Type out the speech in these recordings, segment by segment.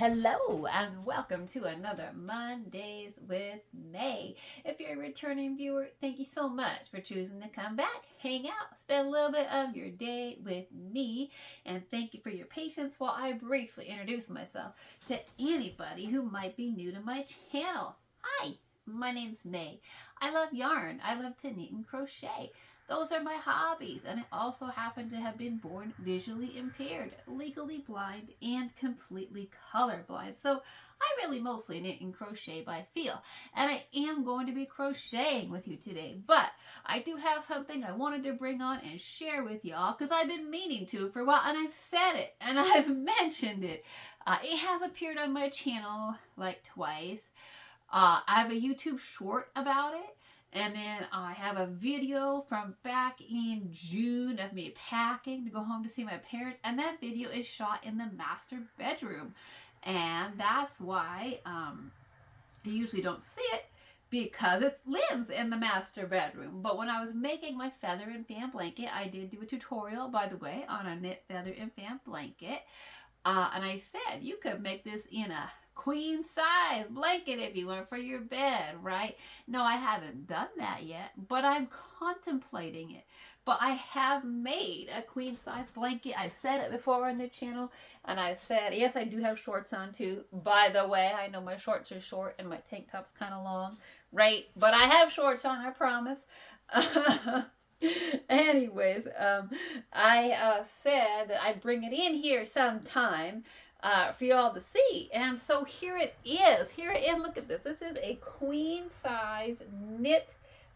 Hello and welcome to another Mondays with May. If you're a returning viewer, thank you so much for choosing to come back, hang out, spend a little bit of your day with me, and thank you for your patience while I briefly introduce myself to anybody who might be new to my channel. Hi, my name's May. I love yarn. I love to knit and crochet. Those are my hobbies, and I also happen to have been born visually impaired, legally blind, and completely colorblind. So I really mostly knit and crochet by feel, and I am going to be crocheting with you today. But I do have something I wanted to bring on and share with y'all because I've been meaning to for a while, and I've said it and I've mentioned it. It has appeared on my channel like twice. I have a YouTube short about it. And then I have a video from back in June of me packing to go home to see my parents. And that video is shot in the master bedroom. And that's why you usually don't see it because it lives in the master bedroom. But when I was making my feather and fan blanket, I did do a tutorial, by the way, on a knit feather and fan blanket. And I said you could make this in a queen size blanket if you want for your bed, right? No, I haven't done that yet, but I'm contemplating it. But I have made a queen size blanket. I've said it before on the channel, and I've said, yes, I do have shorts on too. By the way, I know my shorts are short and my tank top's kind of long, right? But I have shorts on, I promise. Anyways, I said that I bring it in here sometime for y'all to see. And so here it is. Here it is. Look at this. This is a queen size knit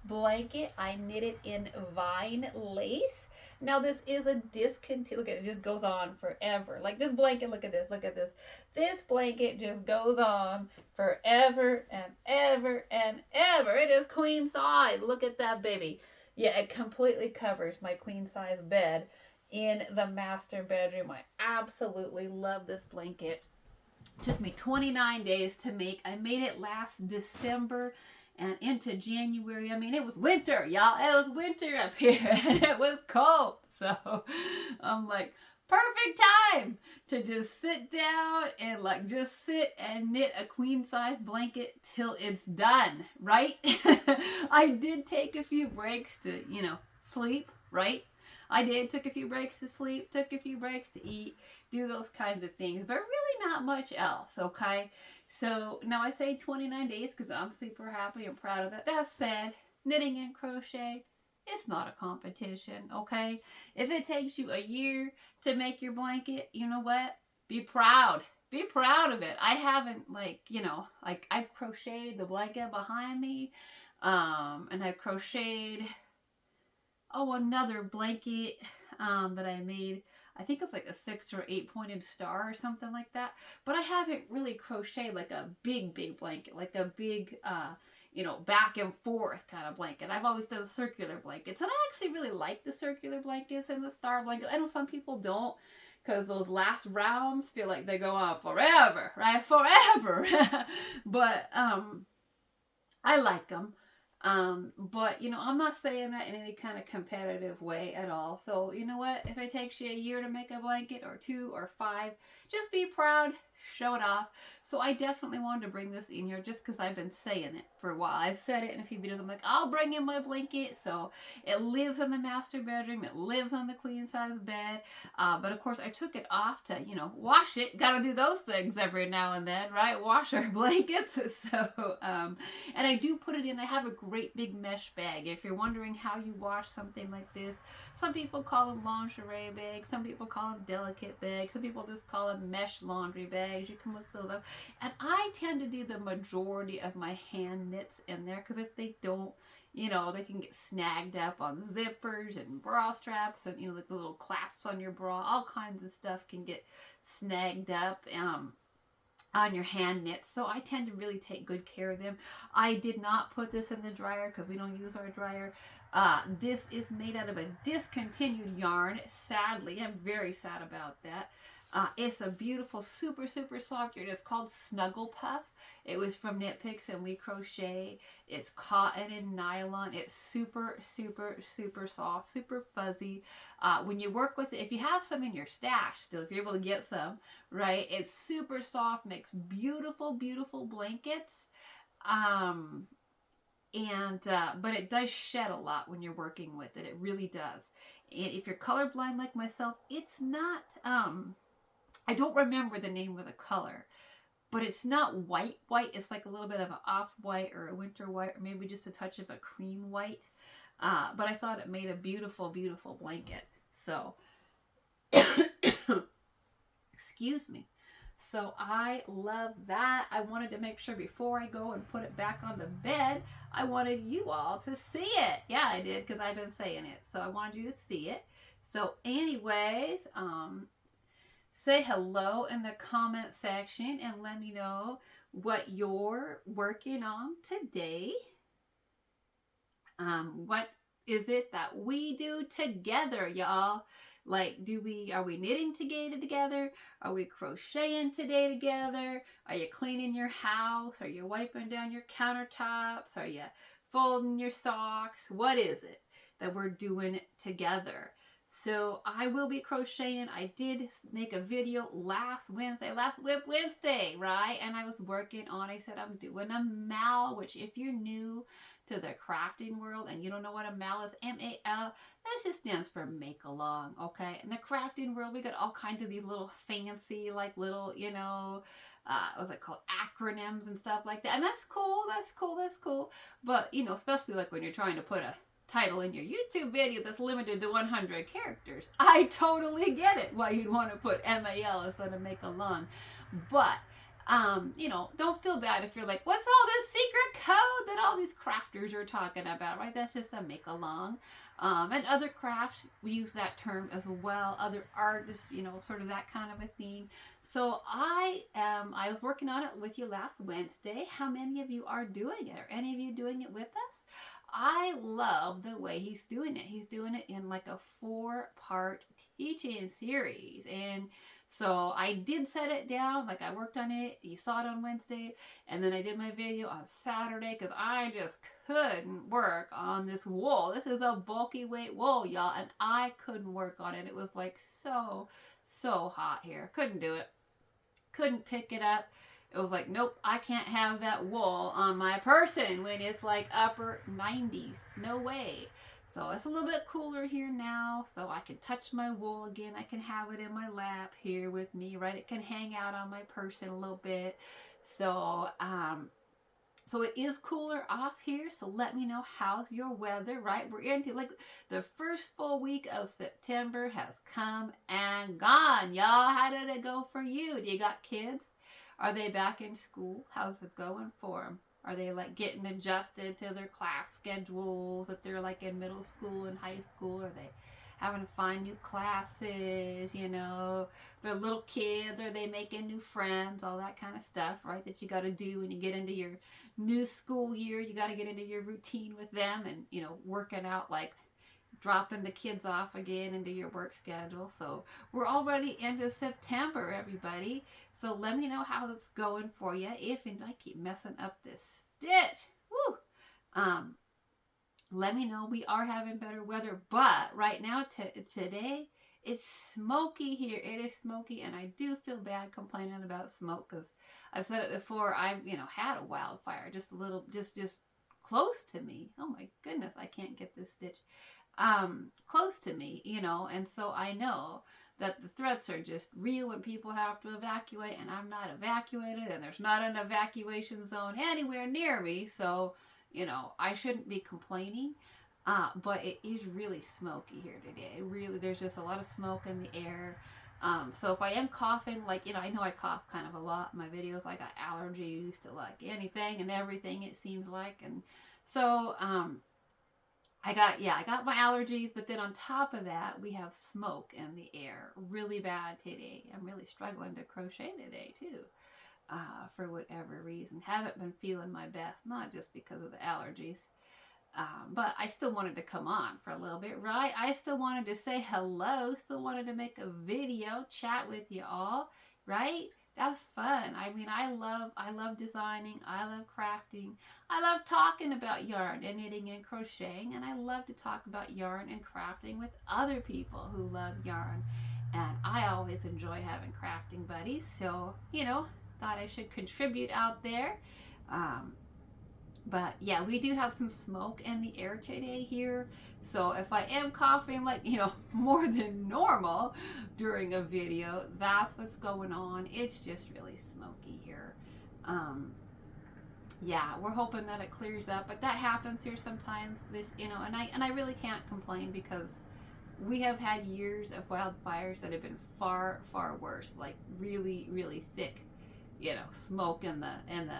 blanket. I knit it in vine lace. Now this is a discontinued. Look at it. It just goes on forever. Like this blanket. Look at this. Look at this. This blanket just goes on forever and ever and ever. It is queen size. Look at that baby. Yeah, it completely covers my queen size bed in the master bedroom. I absolutely love this blanket. It took me 29 days to make. I made it last December and into January. I mean, it was winter, y'all. It was winter up here and it was cold. So I'm like, perfect time to just sit down and just sit and knit a queen size blanket till it's done, right? I did take a few breaks to, sleep, right? I did, took a few breaks to sleep, took a few breaks to eat, do those kinds of things, but really not much else, okay? So now I say 29 days because I'm super happy and proud of that. That said, knitting and crochet, it's not a competition, okay? If it takes you a year to make your blanket, you know what? Be proud. Be proud of it. I haven't, I crocheted the blanket behind me, and I crocheted, another blanket that I made. I think it's like a 6 or 8 pointed star or something like that. But I haven't really crocheted like a big blanket, like a big, back and forth kind of blanket. I've always done circular blankets. And I actually really like the circular blankets and the star blankets. I know some people don't because those last rounds feel like they go on forever, right? Forever. But I like them. But I'm not saying that in any kind of competitive way at all. So you know what? If it takes you a year to make a blanket or 2 or 5, just be proud, show it off. So I definitely wanted to bring this in here just because I've been saying it for a while. I've said it in a few videos. I'm like, I'll bring in my blanket. So it lives in the master bedroom. It lives on the queen size bed. But of course I took it off to, wash it. Gotta do those things every now and then, right? Wash our blankets. So, and I do put it in. I have a great big mesh bag. If you're wondering how you wash something like this, some people call them lingerie bags. Some people call them delicate bags. Some people just call them mesh laundry bags. You can look those up. And I tend to do the majority of my hand knits in there because if they don't, they can get snagged up on zippers and bra straps and, like the little clasps on your bra. All kinds of stuff can get snagged up on your hand knits. So I tend to really take good care of them. I did not put this in the dryer because we don't use our dryer. This is made out of a discontinued yarn. Sadly, I'm very sad about that. It's a beautiful, super, super soft yarn. It's called Snuggle Puff. It was from Knit Picks and We Crochet. It's cotton and nylon. It's super, super, super soft, super fuzzy. When you work with it, if you have some in your stash still, if you're able to get some, right, it's super soft, makes beautiful, beautiful blankets. But it does shed a lot when you're working with it. It really does. And if you're colorblind like myself, it's not, I don't remember the name of the color, but it's not white white. It's like a little bit of an off-white or a winter white, or maybe just a touch of a cream white. But I thought it made a beautiful, beautiful blanket. So, excuse me. So I love that. I wanted to make sure before I go and put it back on the bed, I wanted you all to see it. Yeah, I did, because I've been saying it. So I wanted you to see it. So anyways, say hello in the comment section and let me know what you're working on today. What is it that we do together, y'all? Like, are we knitting together? Are we crocheting today together? Are you cleaning your house? Are you wiping down your countertops? Are you folding your socks? What is it that we're doing together? So I will be crocheting. I did make a video last Whip Wednesday, right? And I was working on, I said I'm doing a mal, which if you're new to the crafting world and you don't know what a mal is, M-A-L, that just stands for make along, okay? In the crafting world, we got all kinds of these little fancy, like little, what's it called, acronyms and stuff like that. And that's cool, that's cool, that's cool. But, especially like when you're trying to put a title in your YouTube video that's limited to 100 characters. I totally get it why you'd want to put M-A-L instead of make along. But, don't feel bad if you're like, what's all this secret code that all these crafters are talking about, right? That's just a make along. And other crafts, we use that term as well. Other artists, sort of that kind of a thing. So I was working on it with you last Wednesday. How many of you are doing it? Are any of you doing it with us? I love the way he's doing it. He's doing it in like a 4-part teaching series. And so I did set it down, like I worked on it. You saw it on Wednesday. And then I did my video on Saturday because I just couldn't work on this wool. This is a bulky weight wool, y'all. And I couldn't work on it. It was like so hot here. Couldn't do it. Couldn't pick it up. It was like, nope, I can't have that wool on my person when it's like upper 90s. No way. So it's a little bit cooler here now, so I can touch my wool again. I can have it in my lap here with me, right? It can hang out on my person a little bit. So, so it is cooler off here. So let me know, how's your weather, right? We're into like the first full week of September has come and gone, y'all. How did it go for you? Do you got kids? Are they back in school? How's it going for them? Are they like getting adjusted to their class schedules if they're like in middle school and high school? Are they having to find new classes, They're little kids, are they making new friends, all that kind of stuff, right? That you got to do when you get into your new school year. You got to get into your routine with them and, working out like dropping the kids off again into your work schedule. So we're already into September, everybody. So let me know how it's going for you. And I keep messing up this stitch. Woo! Let me know. We are having better weather, but right now today it's smoky here. It is smoky, and I do feel bad complaining about smoke because I've said it before. I've had a wildfire just a little, just close to me. Oh my goodness, I can't get this stitch. Close to me, and so I know that the threats are just real when people have to evacuate, and I'm not evacuated, and there's not an evacuation zone anywhere near me, so, I shouldn't be complaining, but it is really smoky here today. There's just a lot of smoke in the air. So if I am coughing, like, I know I cough kind of a lot in my videos. I got allergies to like anything and everything, it seems like, and so, I got my allergies, but then on top of that, we have smoke in the air really bad today. I'm really struggling to crochet today, too, for whatever reason. Haven't been feeling my best, not just because of the allergies. But I still wanted to come on for a little bit, right? I still wanted to say hello, still wanted to make a video, chat with you all, right? That's fun. I mean, I love designing, I love crafting, I love talking about yarn and knitting and crocheting, and I love to talk about yarn and crafting with other people who love yarn. And I always enjoy having crafting buddies, so thought I should contribute out there. Um, but yeah, we do have some smoke in the air today here. So if I am coughing like, more than normal during a video, that's what's going on. It's just really smoky here. Yeah, we're hoping that it clears up, but that happens here sometimes. And I really can't complain because we have had years of wildfires that have been far, far worse, like really, really thick, smoke in the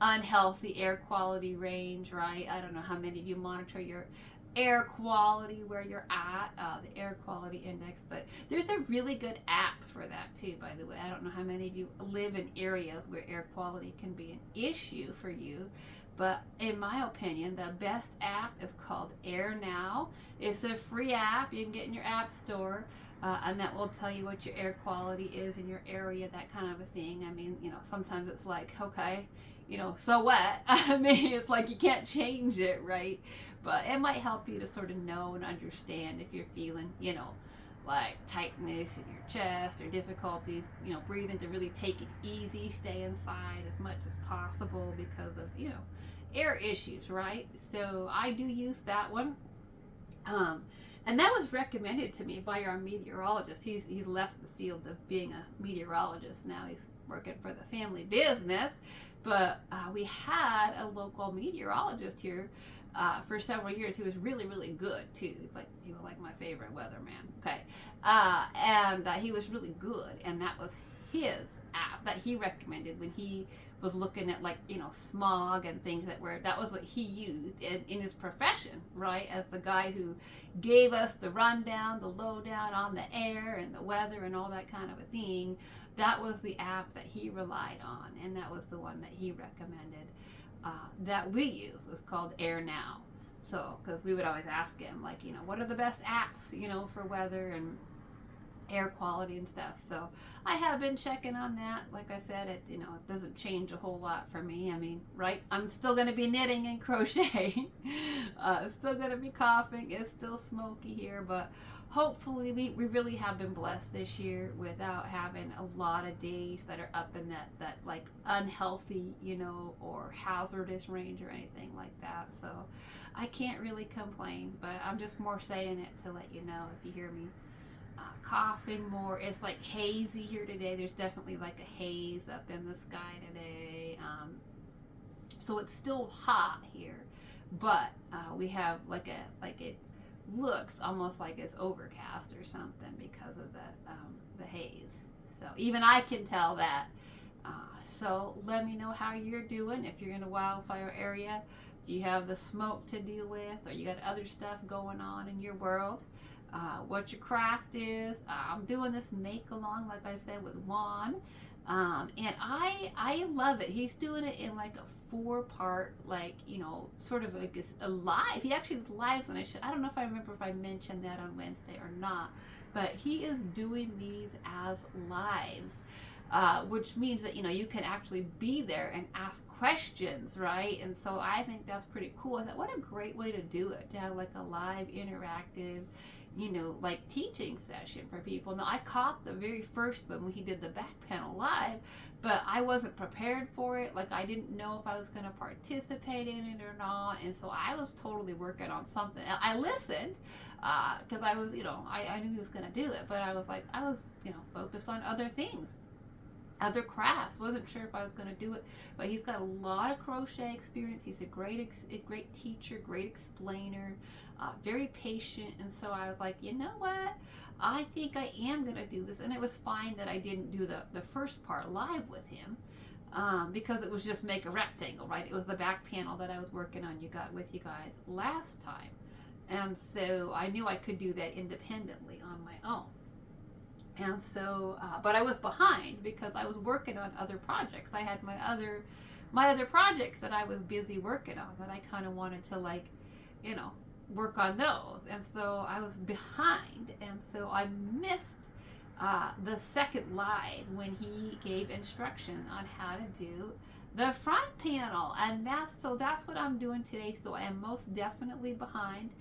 unhealthy air quality range, right? I don't know how many of you monitor your air quality where you're at, the air quality index, but there's a really good app for that too, by the way. I don't know how many of you live in areas where air quality can be an issue for you, but in my opinion, the best app is called Air Now. It's a free app you can get in your app store, and that will tell you what your air quality is in your area, that kind of a thing. I mean, sometimes it's like, okay, so what? I mean, it's like you can't change it, right? But it might help you to sort of know and understand if you're feeling, like tightness in your chest or difficulties, breathing, to really take it easy, stay inside as much as possible because of, air issues, right? So I do use that one. And that was recommended to me by our meteorologist. He's left the field of being a meteorologist. Now he's working for the family business. But we had a local meteorologist here for several years who was really, really good too. He was like my favorite weatherman. Okay. And he was really good. And that was his app that he recommended when he was looking at smog and things that was what he used in his profession, right? As the guy who gave us the rundown, the lowdown on the air and the weather and all that kind of a thing. That was the app that he relied on, and that was the one that he recommended that we use. It was called Air Now. So, because we would always ask him, what are the best apps, for weather and air quality and stuff. So I have been checking on that. Like I said, it doesn't change a whole lot for me. I mean, right? I'm still going to be knitting and crocheting. Still going to be coughing. It's still smoky here, but hopefully we really have been blessed this year without having a lot of days that are up in that like unhealthy, or hazardous range or anything like that. So I can't really complain, but I'm just more saying it to let you know if you hear me coughing more. It's like hazy here today. There's definitely like a haze up in the sky today. So it's still hot here, but we have it looks almost like it's overcast or something because of the haze. So even I can tell that. So let me know how you're doing. If you're in a wildfire area, do you have the smoke to deal with, or you got other stuff going on in your world? What your craft is. I'm doing this make along, like I said, with Juan, and I love it. He's doing it in like a 4-part, sort of like a live. He actually lives, and I don't know if I remember if I mentioned that on Wednesday or not, but he is doing these as lives. Which means that you can actually be there and ask questions, right? And so I think that's pretty cool. I thought, what a great way to do it, to have like a live interactive teaching session for people. Now I caught the very first one when he did the back panel live, but I wasn't prepared for it. I didn't know if I was going to participate in it or not, and so I was totally working on something. I listened because I was I knew he was going to do it, but I was focused on other things, other crafts. Wasn't sure if I was going to do it, but he's got a lot of crochet experience. He's a great teacher, great explainer, very patient. And so I was like, you know what, I think I am going to do this. And it was fine that I didn't do the first part live with him, because it was just make a rectangle, right? It was the back panel that I was working on with you guys last time, and so I knew I could do that independently on my own. And so, but I was behind because I was working on other projects. I had my other projects that I was busy working on that I kind of wanted to you know, work on those. And so I was behind, and so I missed the second live when he gave instruction on how to do the front panel. And that's what I'm doing today. So I am most definitely behind.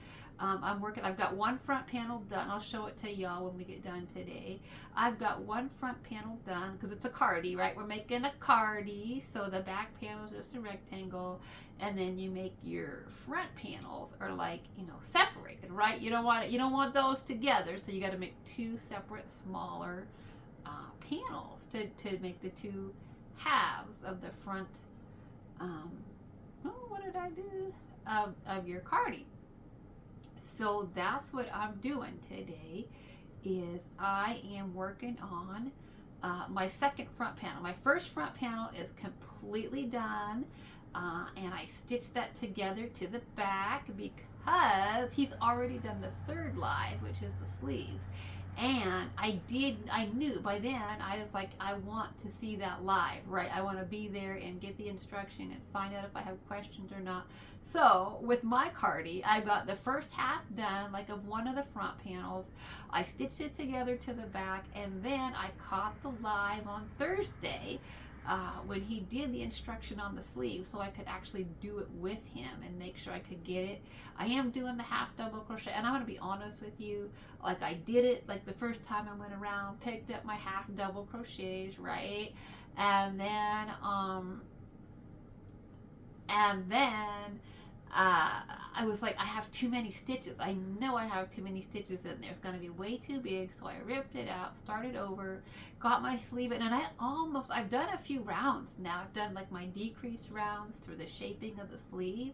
I've got one front panel done. I'll show it to y'all when we get done today. I've got one front panel done because it's a cardie, right? We're making a cardie, so the back panel is just a rectangle, and then you make your front panels are like, you know, separated, right? You don't want those together, so you got to make two separate, smaller panels to make the two halves of the front. What did I do? Of your cardie. So that's what I'm doing today, is I am working on my second front panel. My first front panel is completely done, and I stitched that together to the back because he's already done the third live, which is the sleeves. And I knew by then, I was like, I want to see that live, right? I want to be there and get the instruction and find out if I have questions or not. So with my cardie, I got the first half done, like of one of the front panels. I stitched it together to the back, and then I caught the live on Thursday when he did the instruction on the sleeve, so I could actually do it with him and make sure I could get it. I am doing the half double crochet, and I'm going to be honest with you, like I did it like the first time I went around, picked up my half double crochets, right? And then I was like, I have too many stitches. I know I have too many stitches in there. It's going to be way too big. So I ripped it out, started over, got my sleeve in, and I've done a few rounds now. I've done like my decreased rounds through the shaping of the sleeve.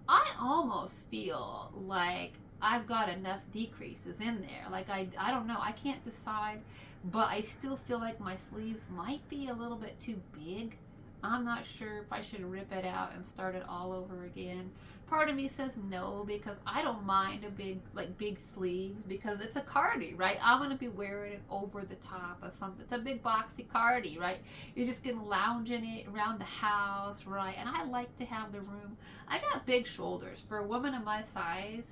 I almost feel like I've got enough decreases in there. Like I don't know. I can't decide, but I still feel like my sleeves might be a little bit too big. I'm not sure if I should rip it out and start it all over again. Part of me says no, because I don't mind a big sleeves, because it's a cardie, right? I'm going to be wearing it over the top of something. It's a big boxy cardie, right? You're just going to lounge in it around the house, right? And I like to have the room. I got big shoulders. For a woman of my size,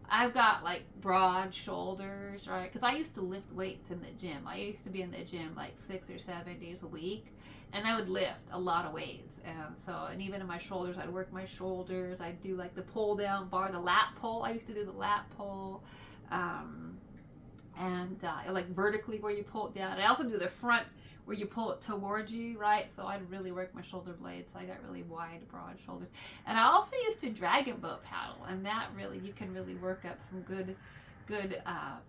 I've got like broad shoulders, right? Because I used to lift weights in the gym. I used to be in the gym like 6 or 7 days a week, and I would lift a lot of weights. And even in my shoulders, I'd work my shoulders. I'd do like the pull down bar, the lat pull. I used to do the lat pull, like vertically where you pull it down. I also do the front where you pull it towards you, right? So I'd really work my shoulder blades. So I got really wide, broad shoulders. And I also used to dragon boat paddle, and that really, you can really work up some good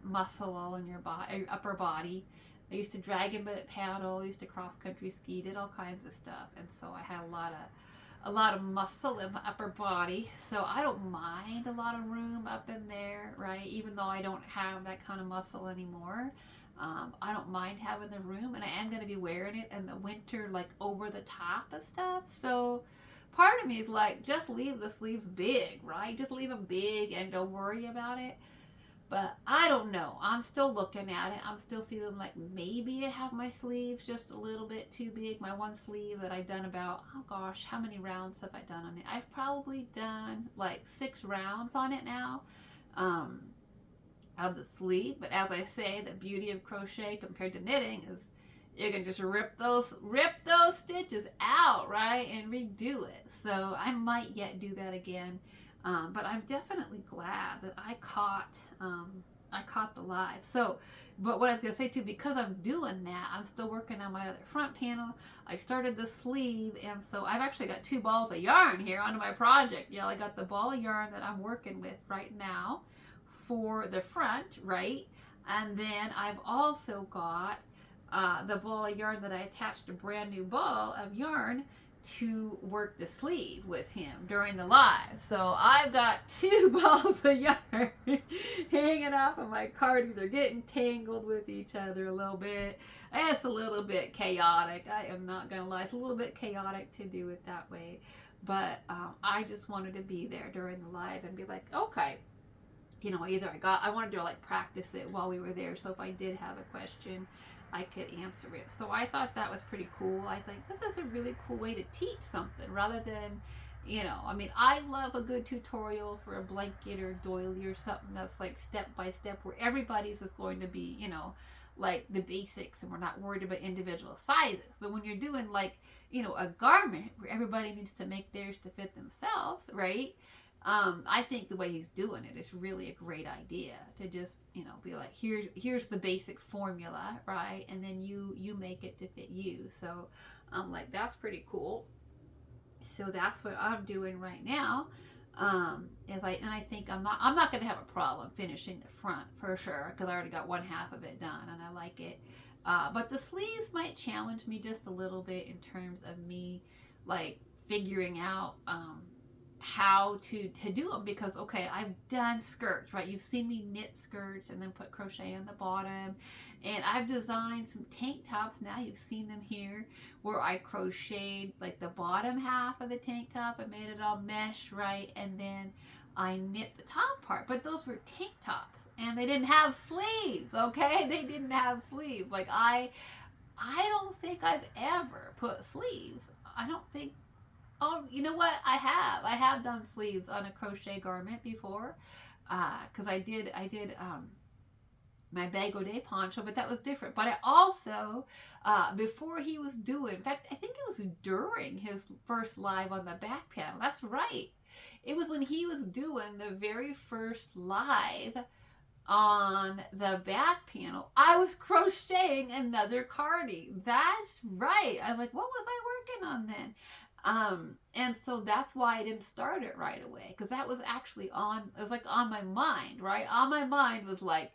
muscle all in your upper body. I used to dragon boat paddle, I used to cross country ski, did all kinds of stuff, and so I had a lot of muscle in my upper body. So I don't mind a lot of room up in there, right? Even though I don't have that kind of muscle anymore. I don't mind having the room, and I am going to be wearing it in the winter, like over the top of stuff. So part of me is like, just leave the sleeves big, right? Just leave them big and don't worry about it. But I don't know. I'm still looking at it. I'm still feeling like maybe I have my sleeves just a little bit too big. My one sleeve that I've done about, oh gosh, how many rounds have I done on it? I've probably done like 6 rounds on it now. Of the sleeve. But as I say, the beauty of crochet compared to knitting is you can just rip those stitches out, right, and redo it. So I might yet do that again, but I'm definitely glad that I caught the live. So, but what I was gonna say too, because I'm doing that, I'm still working on my other front panel. I started the sleeve, and so I've actually got 2 balls of yarn here onto my project. I got the ball of yarn that I'm working with right now for the front, right? And then I've also got the ball of yarn that I attached a brand new ball of yarn to work the sleeve with him during the live. So I've got 2 balls of yarn hanging off of my cardie. They're getting tangled with each other a little bit. It's a little bit chaotic. I am not gonna lie. It's a little bit chaotic to do it that way. But I just wanted to be there during the live and be like, okay, either I wanted to like practice it while we were there, so if I did have a question, I could answer it. So I thought that was pretty cool. I think this is a really cool way to teach something rather than You know, I mean, I love a good tutorial for a blanket or doily or something that's like step by step where everybody's is going to be, you know, like the basics and we're not worried about individual sizes. But when you're doing like, you know, a garment where everybody needs to make theirs to fit themselves, right? I think the way he's doing it is really a great idea to just, you know, be like, here's the basic formula, right? And then you make it to fit you. So I'm like, that's pretty cool. So that's what I'm doing right now. I think I'm not gonna have a problem finishing the front for sure because I already got one half of it done and I like it. But the sleeves might challenge me just a little bit in terms of me like figuring out how to do them because okay, I've done skirts, right? You've seen me knit skirts and then put crochet on the bottom, and I've designed some tank tops. Now you've seen them here where I crocheted like the bottom half of the tank top and made it all mesh, right? And then I knit the top part, but those were tank tops and they didn't have sleeves. Okay, they didn't have sleeves. Like I don't think I've ever put sleeves. I don't think. Oh, you know what? I have done sleeves on a crochet garment before, because I did my Bago Day poncho, but that was different. But I also, before he was doing, in fact, I think it was during his first live on the back panel. That's right. It was when he was doing the very first live on the back panel. I was crocheting another cardie. That's right. I was like, what was I working on then? And so that's why I didn't start it right away because that was actually it was like on my mind, right? On my mind was like,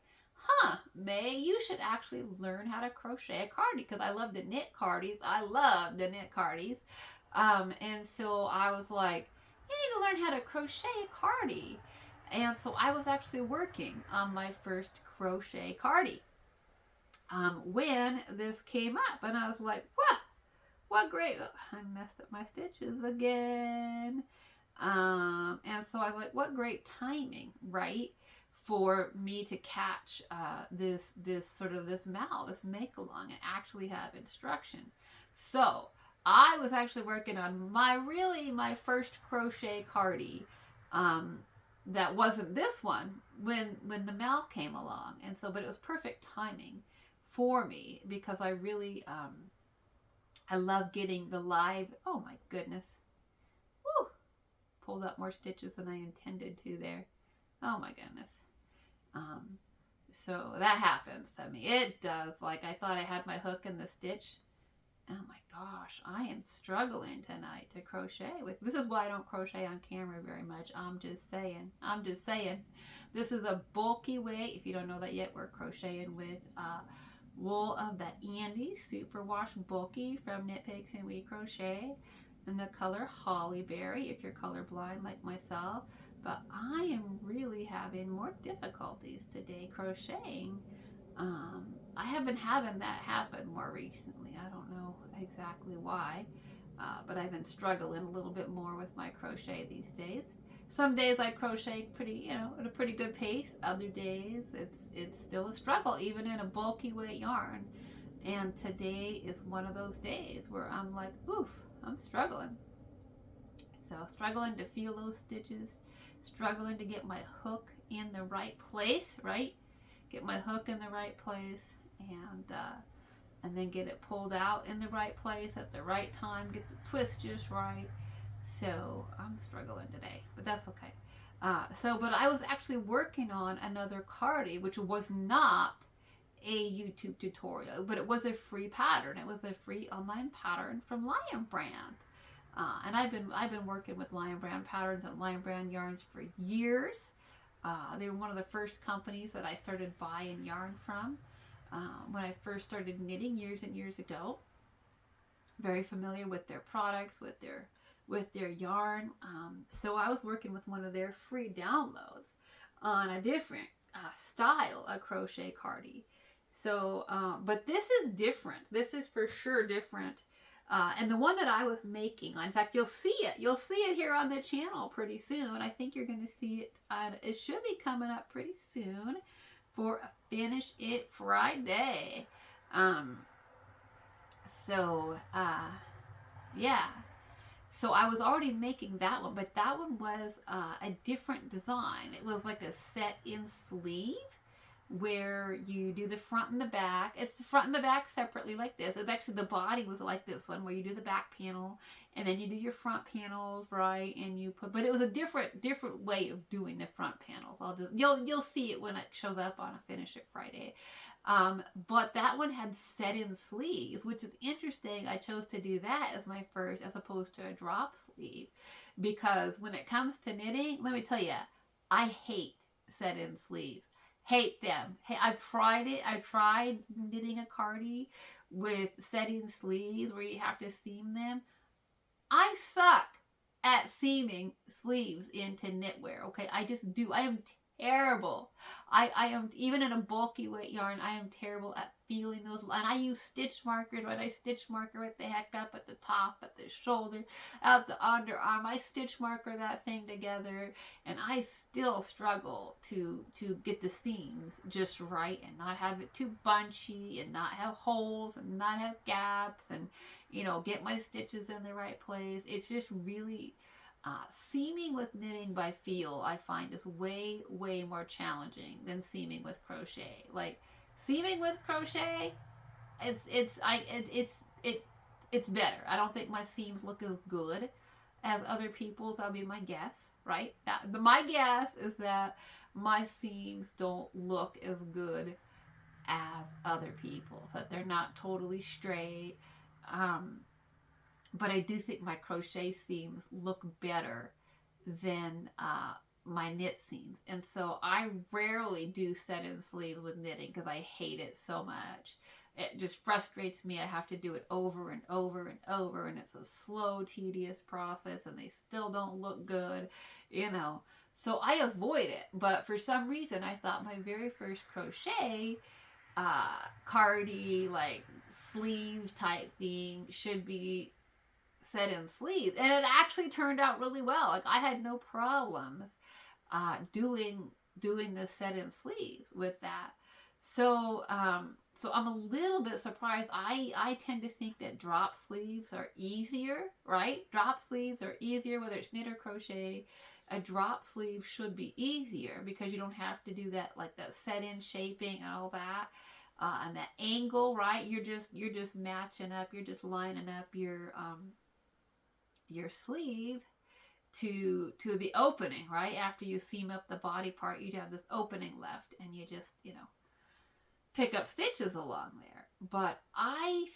May, you should actually learn how to crochet a cardie because I love to knit cardies. I love to knit cardies. And so I was like, you need to learn how to crochet a cardie. And so I was actually working on my first crochet cardie when this came up, and I was like, what great, I messed up my stitches again. And so I was like, what great timing, right? For me to catch this mal, this make along and actually have instruction. So I was actually working on my first crochet cardie. That wasn't this one when the mal came along. And so, but it was perfect timing for me because I really, I love getting the live. Oh my goodness. Woo! Pulled up more stitches than I intended to there. Oh my goodness. So that happens to me. It does. Like I thought I had my hook in the stitch. Oh my gosh, I am struggling tonight to crochet with. This is why I don't crochet on camera very much. I'm just saying. This is a bulky way. If you don't know that yet, we're crocheting with wool of the Andes Superwash Bulky from Knit Picks and We Crochet in the color Hollyberry if you're colorblind like myself. But I am really having more difficulties today crocheting. I have been having that happen more recently. I don't know exactly why, but I've been struggling a little bit more with my crochet these days. Some days I crochet pretty, at a pretty good pace. Other days it's still a struggle, even in a bulky weight yarn. And today is one of those days where I'm like, oof, I'm struggling. So struggling to feel those stitches, struggling to get my hook in the right place, right? Get my hook in the right place and then get it pulled out in the right place at the right time, get the twist just right. So I'm struggling today, but that's okay. But I was actually working on another cardie, which was not a YouTube tutorial, but it was a free pattern. It was a free online pattern from Lion Brand. And I've been working with Lion Brand patterns and Lion Brand yarns for years. They were one of the first companies that I started buying yarn from when I first started knitting years and years ago. Very familiar with their products, with their yarn. So I was working with one of their free downloads on a different style of crochet cardie. So, but this is different. This is for sure different. And the one that I was making, in fact, you'll see it here on the channel pretty soon. I think you're going to see it. It should be coming up pretty soon for a Finish It Friday. Yeah. So I was already making that one, but that one was a different design. It was like a set-in sleeve where you do the front and the back. It's the front and the back separately like this. It's actually, the body was like this one where you do the back panel and then you do your front panels, right? And you put, but it was a different way of doing the front panels. You'll see it when it shows up on a Finish It Friday. But that one had set-in sleeves, which is interesting. I chose to do that as my first, as opposed to a drop sleeve, because when it comes to knitting, let me tell you, I hate set-in sleeves. Hate them. Hey, I've tried it. I tried knitting a cardi with set-in sleeves where you have to seam them. I suck at seaming sleeves into knitwear. Okay, I just do. I am terrible. I am, even in a bulky weight yarn, I am terrible at feeling those. And I use stitch markers, right? I stitch marker it the heck up at the top, at the shoulder, out the underarm. I stitch marker that thing together, and I still struggle to get the seams just right and not have it too bunchy and not have holes and not have gaps and, you know, get my stitches in the right place. It's just really... seaming with knitting by feel, I find, is way more challenging than seaming with crochet. Like, seaming with crochet, it's better. I don't think my seams look as good as other people's. That'll be my guess, right? My guess is that my seams don't look as good as other people's, that they're not totally straight. But I do think my crochet seams look better than my knit seams. And so I rarely do set-in sleeves with knitting because I hate it so much. It just frustrates me. I have to do it over and over and over, and it's a slow, tedious process, and they still don't look good, you know. So I avoid it. But for some reason, I thought my very first crochet cardi, like sleeve type thing, should be set-in sleeves, and it actually turned out really well. Like, I had no problems doing the set-in sleeves with that. So so I'm a little bit surprised. I tend to think that drop sleeves are easier, right? Drop sleeves are easier, whether it's knit or crochet. A drop sleeve should be easier because you don't have to do that, like that set-in shaping and all that. And that angle, right? You're just matching up. You're just lining up your sleeve to the opening, right? After you seam up the body part, you'd have this opening left, and you just, you know, pick up stitches along there. But I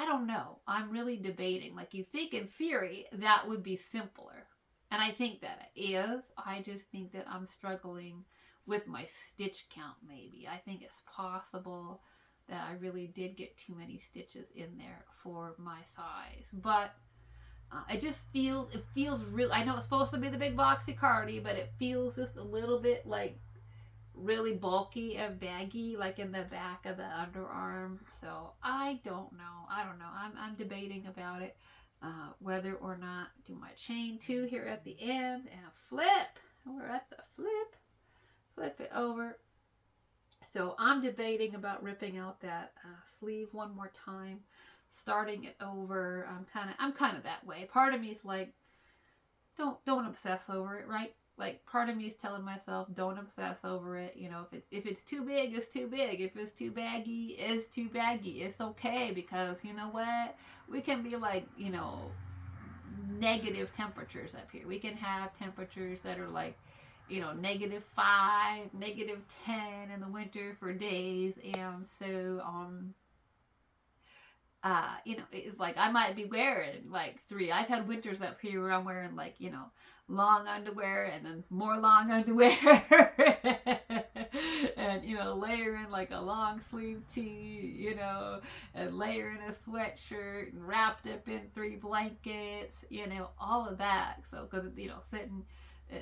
don't know. I'm really debating. Like, you think in theory that would be simpler, and I think that it is. I just think that I'm struggling with my stitch count. Maybe I think it's possible that I really did get too many stitches in there for my size, but it feels real. I know it's supposed to be the big boxy cardi, but it feels just a little bit like really bulky and baggy, like in the back of the underarm. So I don't know. I'm debating about it, whether or not do my chain 2 here at the end and flip. We're at the flip it over. So I'm debating about ripping out that sleeve one more time, starting it over. I'm kind of that way. Part of me is like, don't obsess over it, right? Like, part of me is telling myself, don't obsess over it. You know, if it's too big, it's too big. If it's too baggy, it's too baggy. It's okay, because you know what? We can be like, you know, negative temperatures up here. We can have temperatures that are like, you know, -5, -10 in the winter for days. And so, you know, it's like I might be wearing like 3. I've had winters up here where I'm wearing like, you know, long underwear and then more long underwear and, you know, layering like a long sleeve tee, you know, and layering a sweatshirt and wrapped up in 3 blankets, you know, all of that. So, because, you know, sitting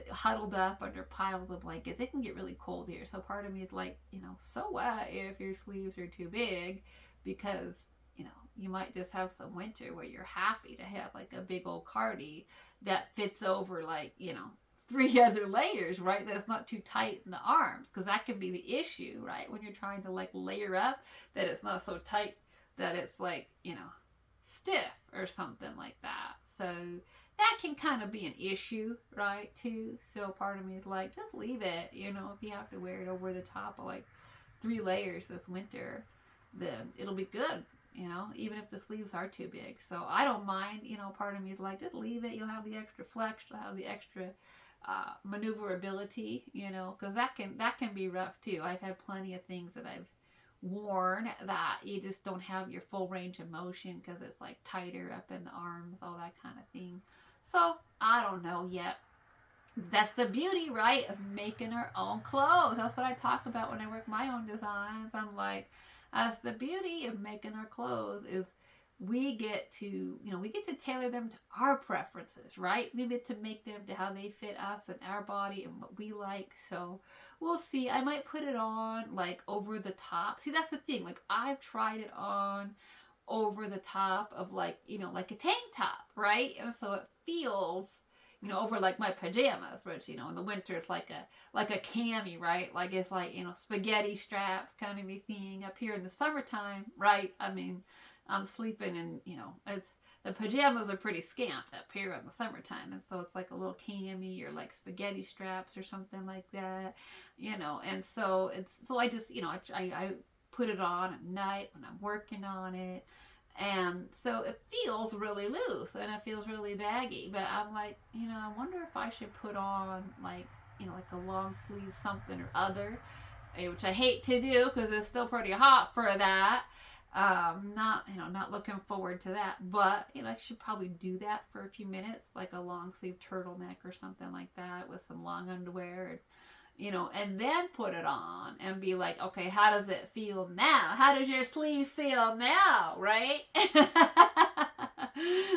huddled up under piles of blankets, it can get really cold here. So part of me is like, you know, so what if your sleeves are too big, because, you know, you might just have some winter where you're happy to have like a big old cardi that fits over like, you know, 3 other layers, right? That's not too tight in the arms, because that can be the issue, right? When you're trying to like layer up, that it's not so tight that it's like, you know, stiff or something like that. So that can kind of be an issue, right, too. So part of me is like, just leave it, you know, if you have to wear it over the top of like 3 layers this winter, then it'll be good, you know, even if the sleeves are too big. So I don't mind, you know, part of me is like, just leave it. You'll have the extra flex, you'll have the extra maneuverability, you know, because that can be rough too. I've had plenty of things that I've worn that you just don't have your full range of motion because it's like tighter up in the arms, all that kind of thing. So I don't know yet. That's the beauty, right, of making our own clothes. That's what I talk about when I work my own designs. I'm like, that's the beauty of making our clothes is we get to, you know, we get to tailor them to our preferences, right? We get to make them to how they fit us and our body and what we like. So we'll see. I might put it on like over the top. See, that's the thing. Like I've tried it on over the top of like, you know, like a tank top, right? And so it feels, you know, over like my pajamas, which, you know, in the winter it's like a cami, right? Like it's like, you know, spaghetti straps kind of a thing. Up here in the summertime, right? I mean, I'm sleeping in, you know, it's the pajamas are pretty scant up here in the summertime, and so it's like a little cami or like spaghetti straps or something like that, you know. And so I just, you know, I put it on at night when I'm working on it. And so it feels really loose and it feels really baggy. But I'm like, you know, I wonder if I should put on like, you know, like a long sleeve something or other, which I hate to do because it's still pretty hot for that. Not, you know, not looking forward to that. But, you know, I should probably do that for a few minutes, like a long sleeve turtleneck or something like that with some long underwear. And, you know, and then put it on and be like, okay, how does it feel now? How does your sleeve feel now, right?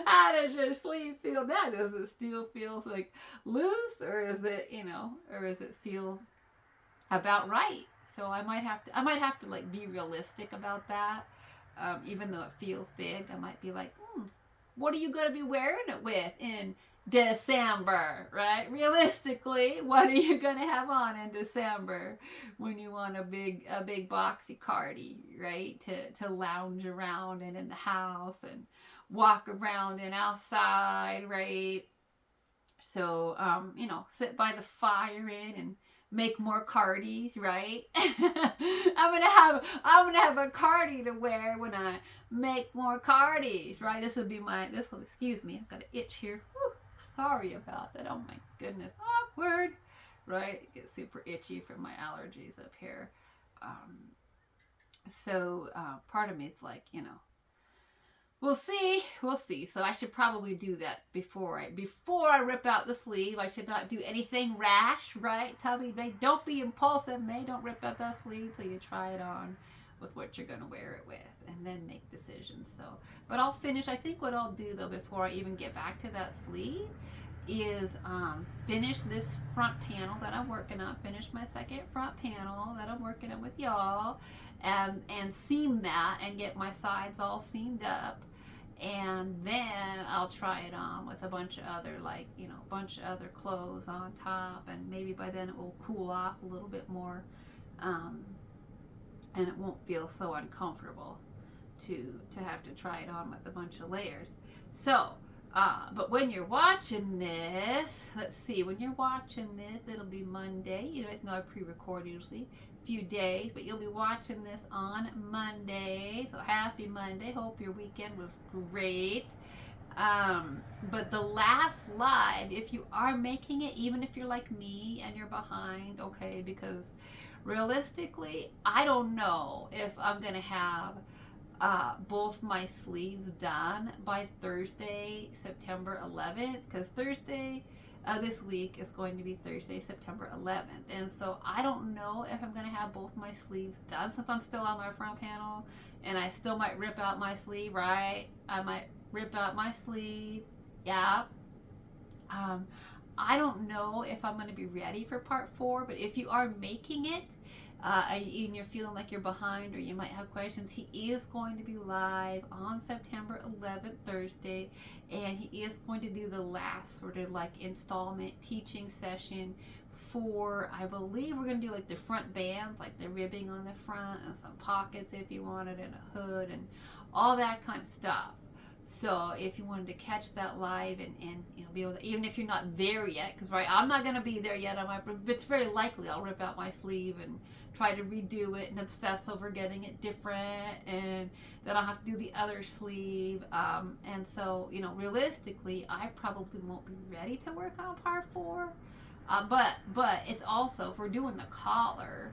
How does your sleeve feel now? Does it still feel like loose, or is it, you know, or does it feel about right? So I might have to like be realistic about that. Even though it feels big, I might be like, what are you going to be wearing it with in December, right? Realistically, what are you going to have on in December when you want a big boxy cardi, right? To lounge around and in the house and walk around and outside, right? So, you know, sit by the fire and make more cardies, right? I'm gonna have a cardi to wear when I make more cardies, right? Excuse me, I've got an itch here. Whew, sorry about that. Oh my goodness, awkward, right? It gets super itchy from my allergies up here. So part of me is like, you know, we'll see. So I should probably do that before I rip out the sleeve. I should not do anything rash, right? Tell me, May, don't be impulsive, May. Don't rip out that sleeve till you try it on with what you're gonna wear it with, and then make decisions. So, but I'll finish. I think what I'll do though before I even get back to that sleeve is finish this front panel that I'm working on. Finish my second front panel that I'm working on with y'all, and seam that and get my sides all seamed up. And then I'll try it on with a bunch of other, like, you know, bunch of other clothes on top, and maybe by then it will cool off a little bit more, and it won't feel so uncomfortable to have to try it on with a bunch of layers. So but when you're watching this, let's see, when you're watching this, it'll be Monday. You guys know I pre-record usually a few days, but you'll be watching this on Monday. So happy Monday. Hope your weekend was great. But the last live, if you are making it, even if you're like me and you're behind, okay, because realistically, I don't know if I'm going to have both my sleeves done by Thursday, September 11th, because Thursday this week is going to be Thursday, September 11th, and so I don't know if I'm going to have both my sleeves done, since I'm still on my front panel, and I still might rip out my sleeve, right? I might rip out my sleeve, yeah. I don't know if I'm going to be ready for part 4, but if you are making it, and you're feeling like you're behind or you might have questions, he is going to be live on September 11th, Thursday, and he is going to do the last sort of like installment teaching session for, I believe we're going to do like the front bands, like the ribbing on the front and some pockets if you wanted, and a hood and all that kind of stuff. So if you wanted to catch that live and you know, be able to, even if you're not there yet, because right, I'm not going to be there yet. It's very likely I'll rip out my sleeve and try to redo it and obsess over getting it different, and then I'll have to do the other sleeve. And so, you know, realistically, I probably won't be ready to work on part 4. But it's also, if we're doing the collar,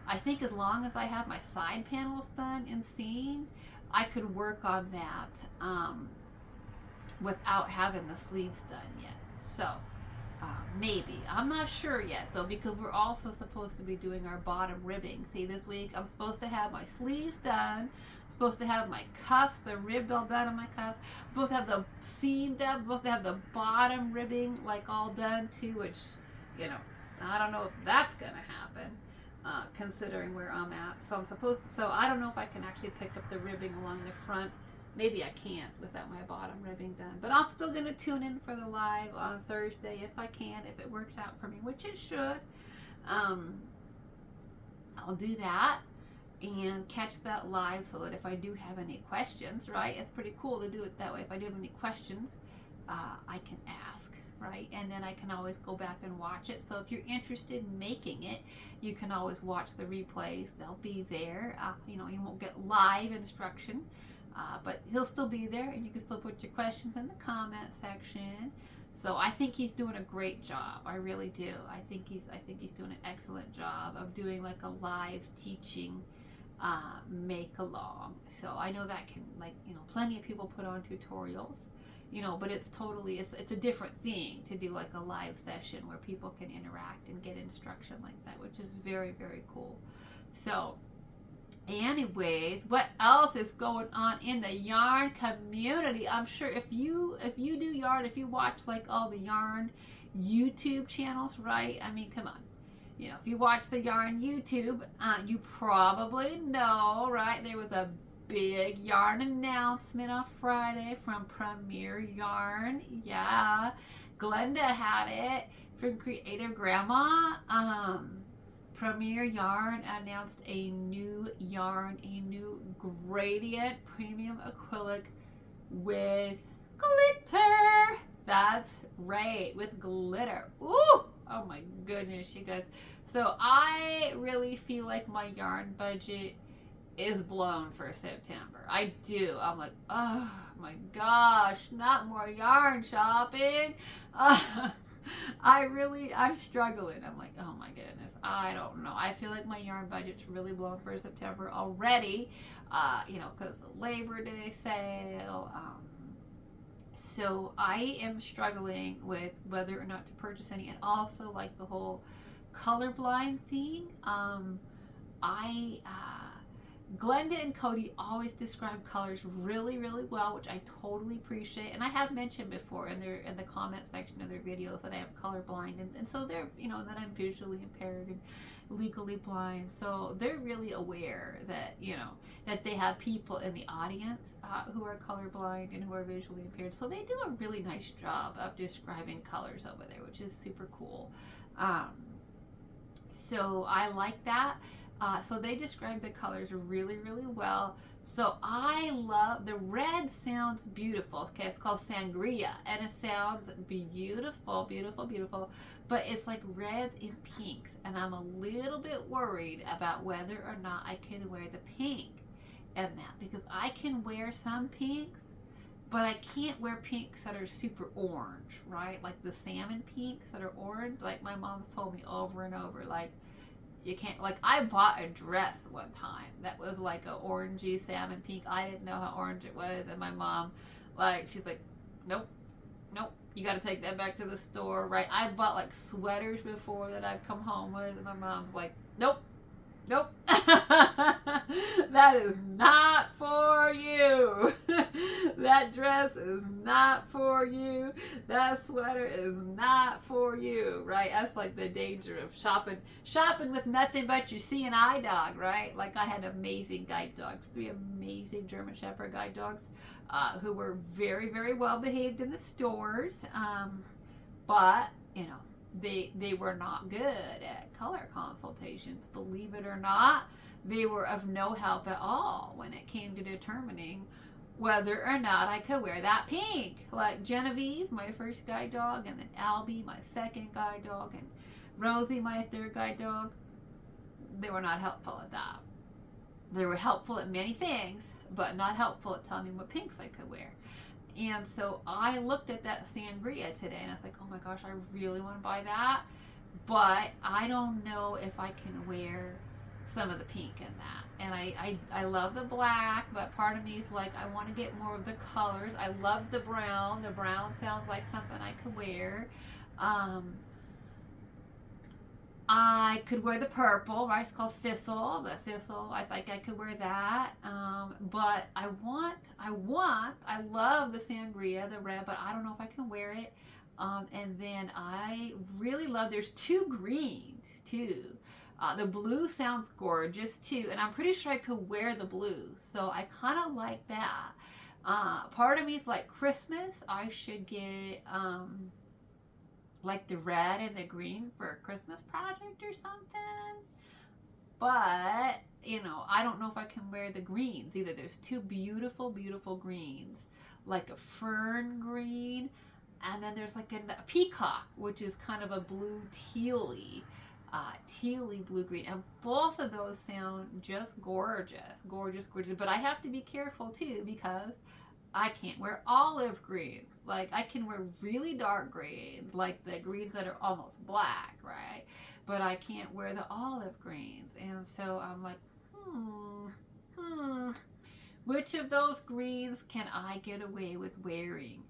I think as long as I have my side panels done and seamed, I could work on that without having the sleeves done yet. So maybe. I'm not sure yet though, because we're also supposed to be doing our bottom ribbing. See, this week I'm supposed to have my sleeves done. I'm supposed to have my cuffs, the rib all done on my cuffs. I'm supposed to have the seam done. I'm supposed to have the bottom ribbing like all done too, which, you know, I don't know if that's going to happen. Considering where I'm at. So I don't know if I can actually pick up the ribbing along the front. Maybe I can't without my bottom ribbing done. But I'm still going to tune in for the live on Thursday if I can, if it works out for me, which it should. I'll do that and catch that live so that if I do have any questions, right, it's pretty cool to do it that way. If I do have any questions, I can ask. Right, and then I can always go back and watch it. So if you're interested in making it, you can always watch the replays. They'll be there. You know, you won't get live instruction, but he'll still be there, and you can still put your questions in the comment section. So I think he's doing a great job. I really do. I think he's doing an excellent job of doing like a live teaching make along. So I know that can, like, you know, plenty of people put on tutorials. You know, but it's a different thing to do like a live session where people can interact and get instruction like that, which is very, very cool. So anyways, what else is going on in the yarn community? I'm sure if you do yarn, if you watch like all the yarn YouTube channels, right? I mean, come on. You know, if you watch the yarn YouTube, you probably know, right? There was a big yarn announcement on Friday from Premier Yarn. Yeah, Glenda had it from Creative Grandma. Premier Yarn announced a new yarn, a new gradient premium acrylic with glitter. That's right, with glitter. Ooh, oh my goodness, you guys. So I really feel like my yarn budget is blown for September. I do. I'm like, oh my gosh, not more yarn shopping. I'm struggling. I'm like, oh my goodness, I don't know. I feel like my yarn budget's really blown for September already, you know, because the Labor Day sale. So I am struggling with whether or not to purchase any, and also like the whole colorblind thing. Glenda and Cody always describe colors really, really well, which I totally appreciate. And I have mentioned before in the comment section of their videos that I am colorblind, and so they're, you know, that I'm visually impaired and legally blind. So they're really aware that, you know, that they have people in the audience who are colorblind and who are visually impaired. So they do a really nice job of describing colors over there, which is super cool. So I like that. So they describe the colors really, really well. So I love, the red sounds beautiful. Okay, it's called Sangria, and it sounds beautiful, beautiful, beautiful. But it's like reds and pinks, and I'm a little bit worried about whether or not I can wear the pink in that, because I can wear some pinks, but I can't wear pinks that are super orange, right? Like the salmon pinks that are orange. Like my mom's told me over and over, like, you can't, like, I bought a dress one time that was like a orangey salmon pink. I didn't know how orange it was, and my mom, like, she's like, nope, you got to take that back to the store, right? I bought like sweaters before that I've come home with, and my mom's like, nope, that is not for you. That dress is not for you. That sweater is not for you, right? That's like the danger of shopping with nothing but your C&I dog, right? Like I had amazing guide dogs, 3 amazing German Shepherd guide dogs, who were very, very well behaved in the stores, but you know, they were not good at color consultations. Believe it or not, they were of no help at all when it came to determining whether or not I could wear that pink. Like Genevieve, my first guide dog, and then Albie, my second guide dog, and Rosie, my third guide dog. They were not helpful at that. They were helpful at many things, but not helpful at telling me what pinks I could wear. And so I looked at that sangria today and I was like, oh my gosh, I really want to buy that. But I don't know if I can wear some of the pink in that. And I love the black, but part of me is like, I want to get more of the colors. I love the brown. The brown sounds like something I could wear. I could wear the purple, right? It's called thistle. The thistle, I think I could wear that. But I love the sangria, the red, but I don't know if I can wear it. And then I really love, there's two greens too. The blue sounds gorgeous too, and I'm pretty sure I could wear the blue. So I kind of like that. Part of me is like Christmas, I should get like the red and the green for a Christmas project or something. But, you know, I don't know if I can wear the greens either. There's two beautiful, beautiful greens, like a fern green, and then there's like a peacock, which is kind of a blue tealy blue green. And both of those sound just gorgeous, gorgeous, gorgeous. But I have to be careful too, because I can't wear olive greens. Like, I can wear really dark greens, like the greens that are almost black, right? But I can't wear the olive greens. And so I'm like, which of those greens can I get away with wearing?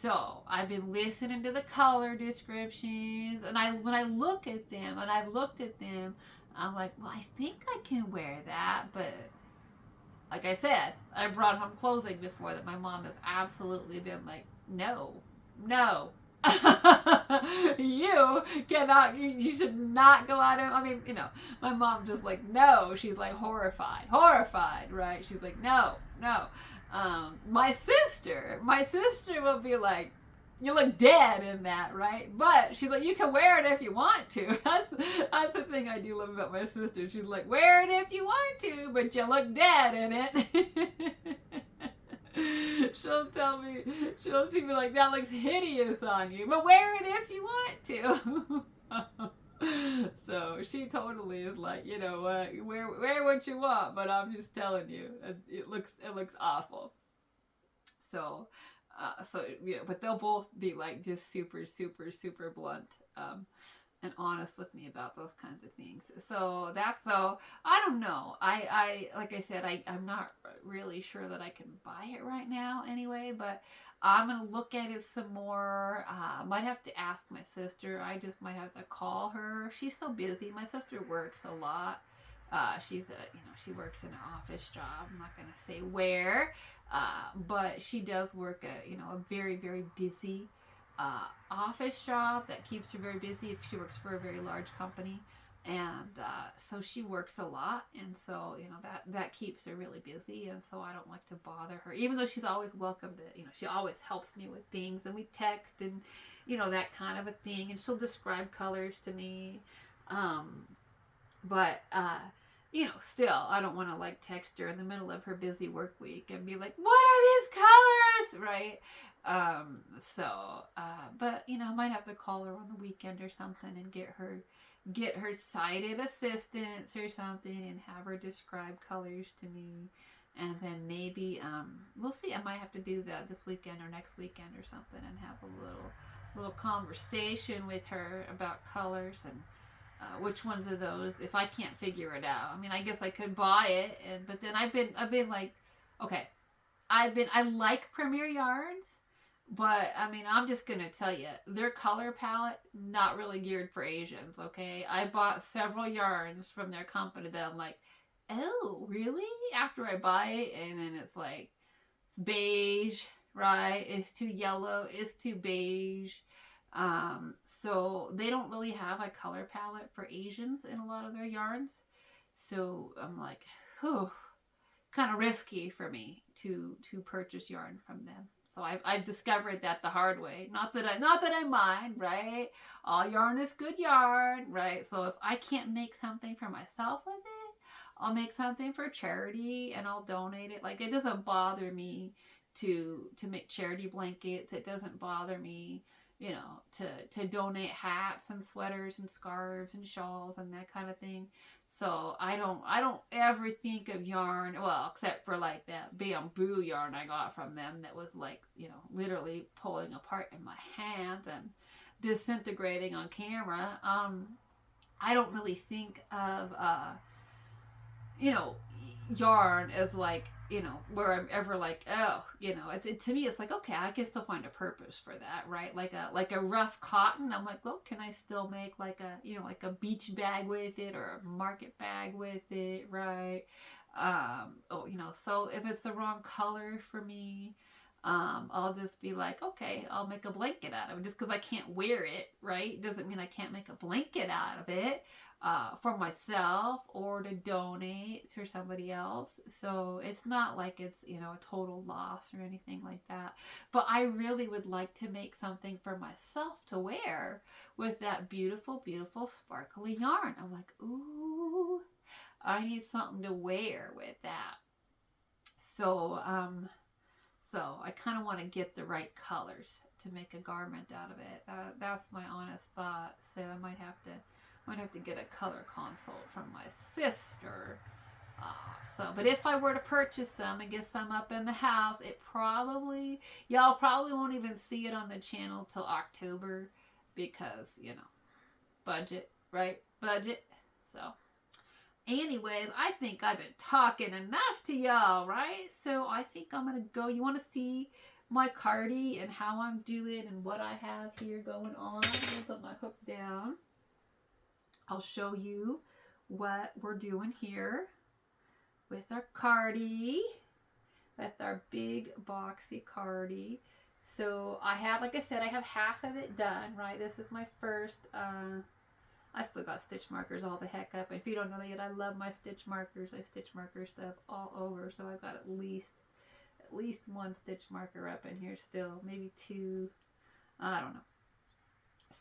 So I've been listening to the color descriptions, and when I look at them, and I've looked at them, I'm like, well, I think I can wear that, but like I said, I brought home clothing before that my mom has absolutely been like, no, you cannot, you should not go out of, I mean, you know, my mom just like, no, she's like horrified, right? She's like, no. My sister will be like, you look dead in that, right? But she's like, you can wear it if you want to. That's the thing I do love about my sister. She's like, wear it if you want to, but you look dead in it. She'll be like, that looks hideous on you, but wear it if you want to. So she totally is like, you know what, wear what you want, but I'm just telling you, it looks awful. So you know, but they'll both be like just super, super, super blunt and honest with me about those kinds of things. So I don't know. I like I said, I'm not really sure that I can buy it right now anyway, but I'm gonna look at it some more. Might have to ask my sister. I just might have to call her. She's so busy. My sister works a lot. She works in an office job. I'm not gonna say where, but she does work a very, very busy office job that keeps her very busy. She works for a very large company, and so she works a lot, and so that keeps her really busy. And so I don't like to bother her, even though she's always welcome to. She always helps me with things, and we text and that kind of a thing, and she'll describe colors to me. But still, I don't want to like text her in the middle of her busy work week and be like, what are these colors? Right? But I might have to call her on the weekend or something and get her sighted assistance or something and have her describe colors to me. And then maybe, we'll see. I might have to do that this weekend or next weekend or something and have a little conversation with her about colors and which ones of those, if I can't figure it out. I mean, I guess I could buy it, but then I've been like, okay, I like Premier Yarns, but I mean, I'm just gonna tell you, their color palette, not really geared for Asians, okay? I bought several yarns from their company that I'm like, oh, really? After I buy it, and then it's like, it's beige, right? It's too yellow, it's too beige. So they don't really have a color palette for Asians in a lot of their yarns. So I'm like, whew, kind of risky for me to purchase yarn from them. So I've discovered that the hard way. Not that I mind, right? All yarn is good yarn, right? So if I can't make something for myself with it, I'll make something for charity and I'll donate it. Like, it doesn't bother me to make charity blankets. It doesn't bother me, you know, to donate hats and sweaters and scarves and shawls and that kind of thing. So I don't ever think of yarn, well, except for like that bamboo yarn I got from them that was like, you know, literally pulling apart in my hands and disintegrating on camera. I don't really think of you know, yarn as like, you know, where I'm ever like, oh, you know, to me it's like, okay, I can still find a purpose for that, right? Like a rough cotton, I'm like, well, can I still make like a, you know, like a beach bag with it or a market bag with it, right? Oh, you know, so if it's the wrong color for me, I'll just be like, okay, I'll make a blanket out of it. Just because I can't wear it, right, doesn't mean I can't make a blanket out of it for myself or to donate to somebody else. So it's not like it's, you know, a total loss or anything like that. But I really would like to make something for myself to wear with that beautiful, beautiful sparkly yarn. I'm like, ooh, I need something to wear with that. So I kind of want to get the right colors to make a garment out of it. That's my honest thought. So I might have to get a color consult from my sister. But if I were to purchase some and get some up in the house, y'all probably won't even see it on the channel till October because, you know, budget, right? Budget. So anyways, I think I've been talking enough to y'all, right? So I think I'm going to go. You want to see my cardi and how I'm doing and what I have here going on? I'm going to put my hook down. I'll show you what we're doing here with our cardi, with our big boxy cardi. So I have, like I said, I have half of it done, right? This is my first, I still got stitch markers all the heck up. If you don't know that yet, I love my stitch markers. I have stitch marker stuff all over. So I've got at least one stitch marker up in here still. Maybe two. I don't know.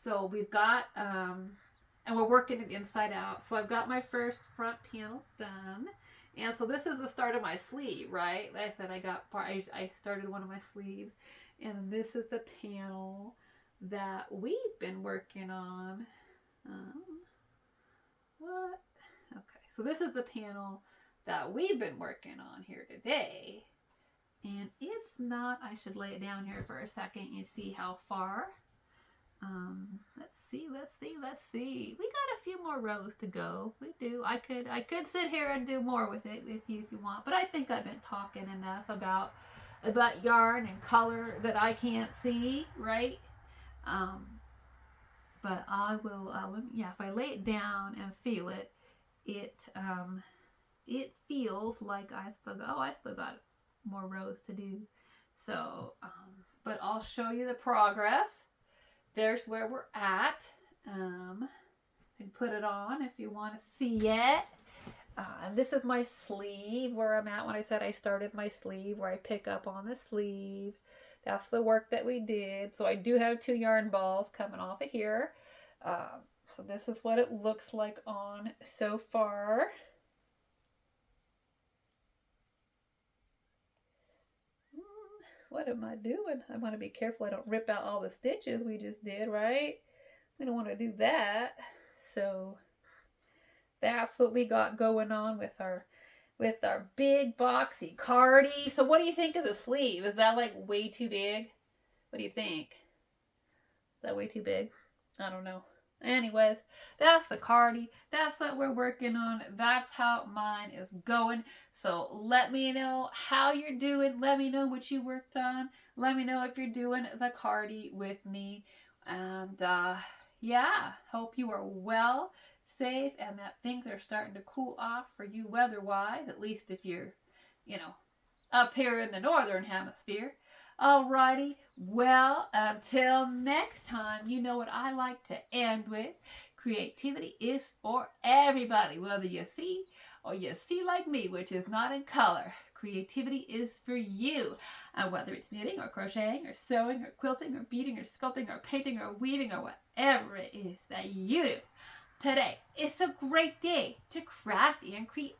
So we've got, and we're working it inside out. So I've got my first front panel done. And so this is the start of my sleeve, right? Like I said, I started one of my sleeves. And this is the panel that we've been working on. What? Okay, so this is the panel that we've been working on here today. And it's not, I should lay it down here for a second. You see how far? Let's see. We got a few more rows to go. We do. I could sit here and do more with it with you if you want. But I think I've been talking enough about yarn and color that I can't see, right? But I will, if I lay it down and feel it, it feels like I still got more rows to do. So, but I'll show you the progress. There's where we're at. And put it on if you want to see it. And this is my sleeve where I'm at when I said I started my sleeve, where I pick up on the sleeve. That's the work that we did. So I do have 2 yarn balls coming off of here. So this is what it looks like on so far. What am I doing? I want to be careful I don't rip out all the stitches we just did, right? We don't want to do that. So that's what we got going on with our big boxy cardi. So what do you think of the sleeve? Is that like way too big? What do you think? Is that way too big? I don't know. Anyways, that's the cardi. That's what we're working on. That's how mine is going. So let me know how you're doing. Let me know what you worked on. Let me know if you're doing the cardi with me. And yeah, hope you are well, safe, and that things are starting to cool off for you weather-wise, at least if you're, you know, up here in the northern hemisphere. Alrighty, well, until next time, you know what I like to end with. Creativity is for everybody, whether you see or you see like me, which is not in color. Creativity is for you. And whether it's knitting or crocheting or sewing or quilting or beading or sculpting or painting or weaving or whatever it is that you do, today. It's a great day to craft and create.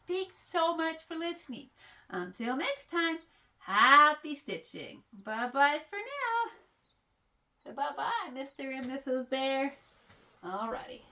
Thanks so much for listening. Until next time, happy stitching. Bye-bye for now. So bye-bye, Mr. and Mrs. Bear. Alrighty.